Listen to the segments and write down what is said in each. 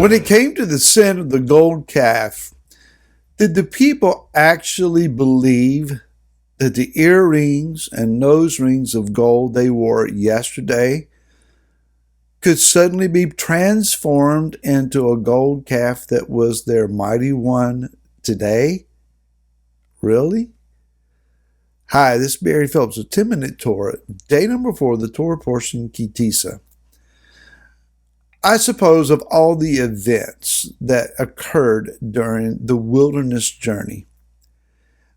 When it came to the sin of the gold calf, did the people actually believe that the earrings and nose rings of gold they wore yesterday could suddenly be transformed into a gold calf that was their mighty one today? Really? Hi, this is Barry Phillips with 10-Minute Torah, day number 4, the Torah portion, Tisa. I suppose of all the events that occurred during the wilderness journey,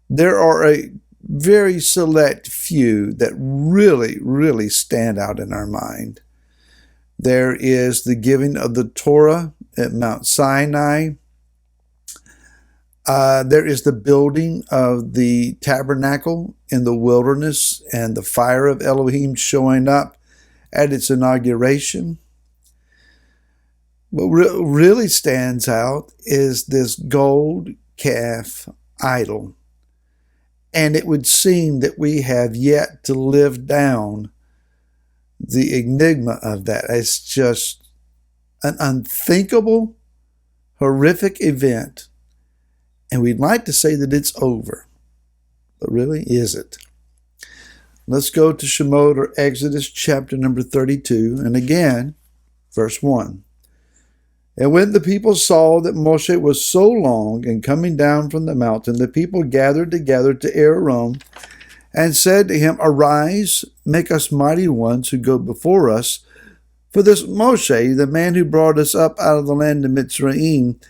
there are a very select few that really stand out in our mind. There is the giving of the Torah at Mount Sinai. There is the building of the tabernacle in the wilderness and the fire of Elohim showing up at its inauguration. What really stands out is this gold calf idol. And it would seem that we have yet to live down the enigma of that. It's just an unthinkable, horrific event. And we'd like to say that it's over. But really, is it? Let's go to Shemot, or Exodus chapter number 32. And again, verse 1. And when the people saw that Moshe was so long in coming down from the mountain, the people gathered together to Aaron and said to him, Arise, make us mighty ones who go before us. For this Moshe, the man who brought us up out of the land of Mitzrayim,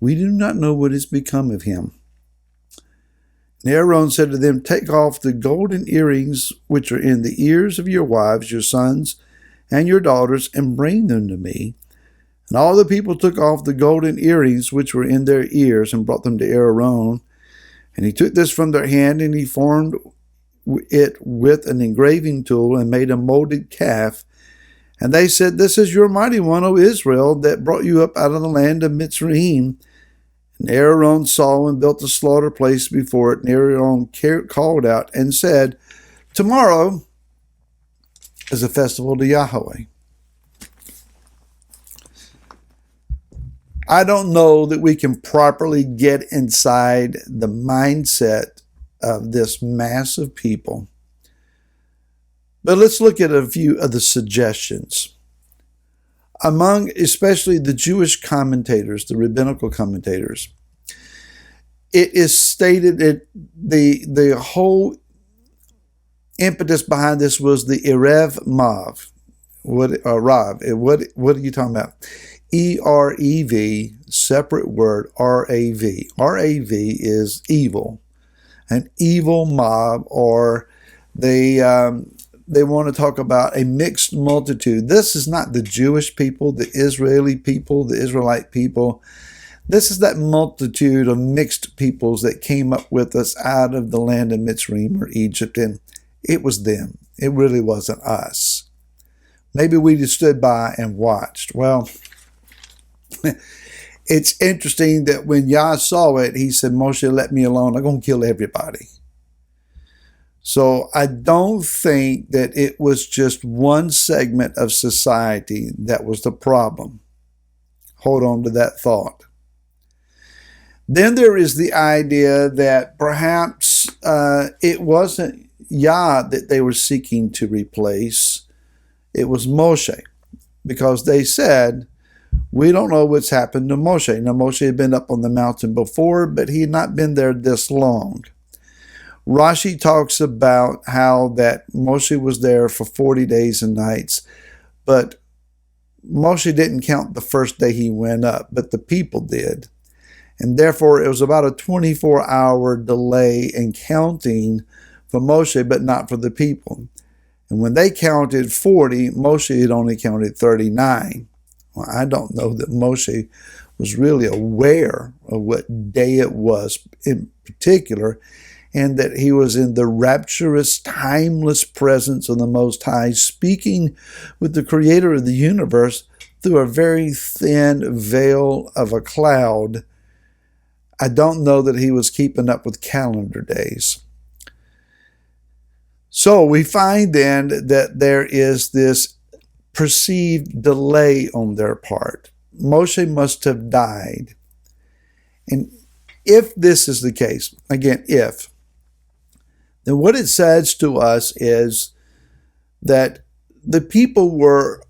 we do not know what has become of him. And Aaron said to them, Take off the golden earrings which are in the ears of your wives, your sons, and your daughters, and bring them to me. And all the people took off the golden earrings which were in their ears and brought them to Aaron. And he took this from their hand, and he formed it with an engraving tool and made a molded calf. And they said, This is your mighty one, O Israel, that brought you up out of the land of Mitzrayim. And Aaron saw and built a slaughter place before it. And Aaron called out and said, Tomorrow is a festival to Yahweh. I don't know that we can properly get inside the mindset of this mass of people. But let's look at a few of the suggestions. Among especially the Jewish commentators, the rabbinical commentators, it is stated that the whole impetus behind this was the Erev Mav. What are you talking about? E-R-E-V, separate word, R-A-V. R-A-V is evil. An evil mob, or they want to talk about a mixed multitude. This is not the Jewish people, the Israeli people, the Israelite people. This is that multitude of mixed peoples that came up with us out of the land of Mitzrayim or Egypt, and it was them. It really wasn't us. Maybe we just stood by and watched. Well, it's interesting that when Yah saw it, he said, Moshe, let me alone. I'm going to kill everybody. So I don't think that it was just one segment of society that was the problem. Hold on to that thought. Then there is the idea that perhaps it wasn't Yah that they were seeking to replace. It was Moshe, because they said, we don't know what's happened to Moshe. Now, Moshe had been up on the mountain before, but he had not been there this long. Rashi talks about how that Moshe was there for 40 days and nights, but Moshe didn't count the first day he went up, but the people did. And therefore, it was about a 24-hour delay in counting for Moshe, but not for the people. And when they counted 40, Moshe had only counted 39. Well, I don't know that Moshe was really aware of what day it was in particular, and that he was in the rapturous, timeless presence of the Most High, speaking with the Creator of the universe through a very thin veil of a cloud. I don't know that he was keeping up with calendar days. So we find then that there is this perceived delay on their part. Moshe must have died. And if this is the case, again, if, then what it says to us is that the people were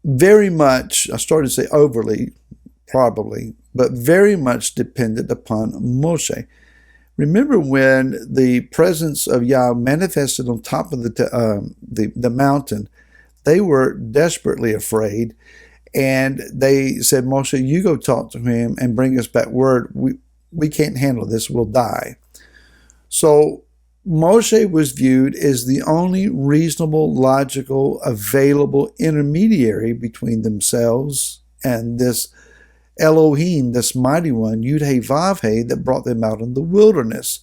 very much, I started to say overly, probably, but very much dependent upon Moshe. Remember when the presence of Yah manifested on top of the mountain, they were desperately afraid, and they said, Moshe, you go talk to him and bring us back word. We can't handle this, we'll die. So Moshe was viewed as the only reasonable, logical, available intermediary between themselves and this Elohim, this mighty one, Yud-Heh-Vav-Heh, that brought them out in the wilderness.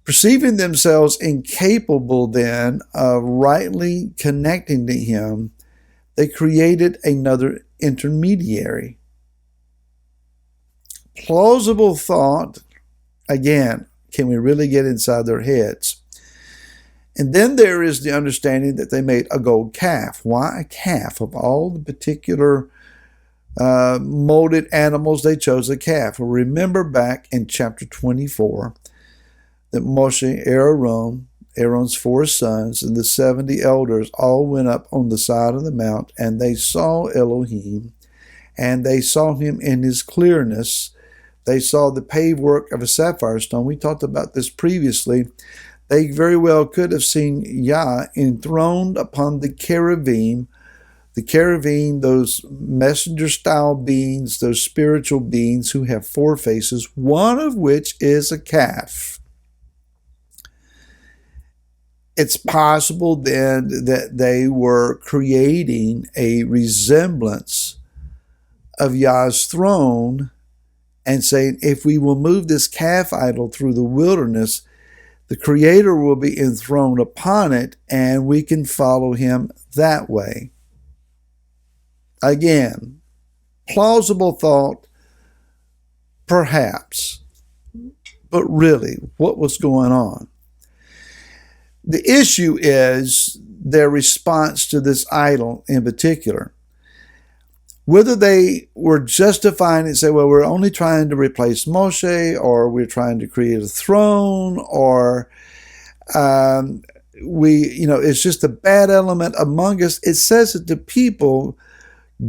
Perceiving themselves incapable then of rightly connecting to him, they created another intermediary. Plausible thought, again, can we really get inside their heads? And then there is the understanding that they made a gold calf. Why a calf? Of all the particular molded animals, they chose a calf. Well, remember back in chapter 24 that Moshe, Aaron's 4 sons, and the 70 elders all went up on the side of the mount, and they saw Elohim, and they saw him in his clearness. They saw the paved work of a sapphire stone. We talked about this previously. They very well could have seen Yah enthroned upon the cherubim. The cherubim, those messenger-style beings, those spiritual beings who have 4 faces, one of which is a calf. It's possible then that they were creating a resemblance of Yah's throne and saying, if we will move this calf idol through the wilderness, the Creator will be enthroned upon it, and we can follow him that way. Again, plausible thought, perhaps, but really, what was going on? The issue is their response to this idol in particular. Whether they were justifying it and say, well, we're only trying to replace Moshe, or we're trying to create a throne, or it's just a bad element among us. It says that the people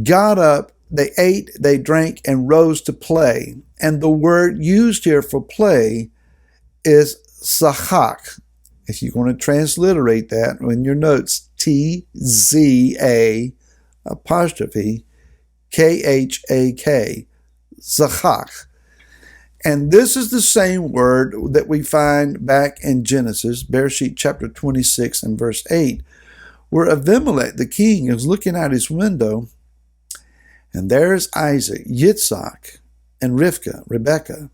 got up, they ate, they drank, and rose to play. And the word used here for play is sachak. If you want to transliterate that in your notes, T-Z-A apostrophe K-H-A-K, zachak. And this is the same word that we find back in Genesis, Bereshit chapter 26 and verse 8, where Abimelech, the king, is looking out his window, and there's Isaac, Yitzhak, and Rebekah.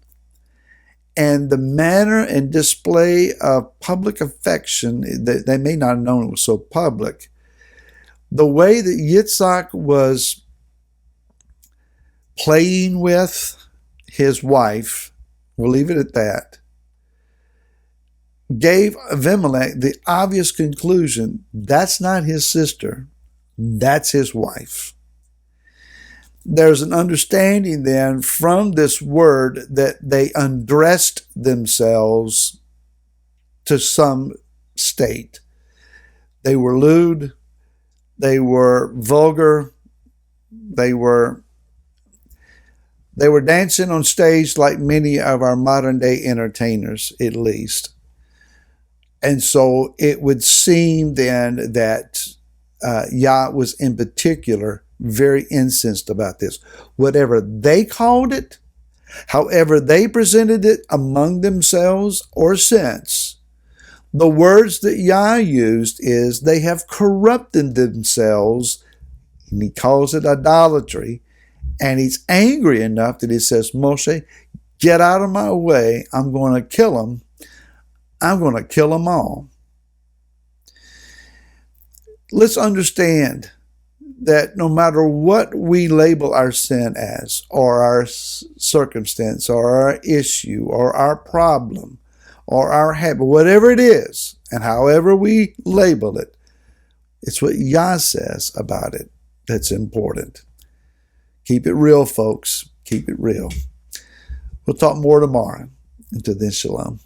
And the manner and display of public affection, they may not have known it was so public, the way that Yitzhak was playing with his wife, we'll leave it at that, gave Abimelech the obvious conclusion, that's not his sister, that's his wife. There's an understanding then from this word that they undressed themselves to some state. They were lewd, they were vulgar, they were dancing on stage like many of our modern day entertainers, at least. And so it would seem then that Yah was in particular very incensed about this. Whatever they called it, however they presented it among themselves or since, the words that Yah used is they have corrupted themselves, and he calls it idolatry, and he's angry enough that he says, Moshe, get out of my way, I'm going to kill them. I'm going to kill them all. Let's understand that no matter what we label our sin as, or our circumstance, or our issue, or our problem, or our habit, whatever it is, and however we label it, it's what Yah says about it that's important. Keep it real, folks. Keep it real. We'll talk more tomorrow. Until then, shalom.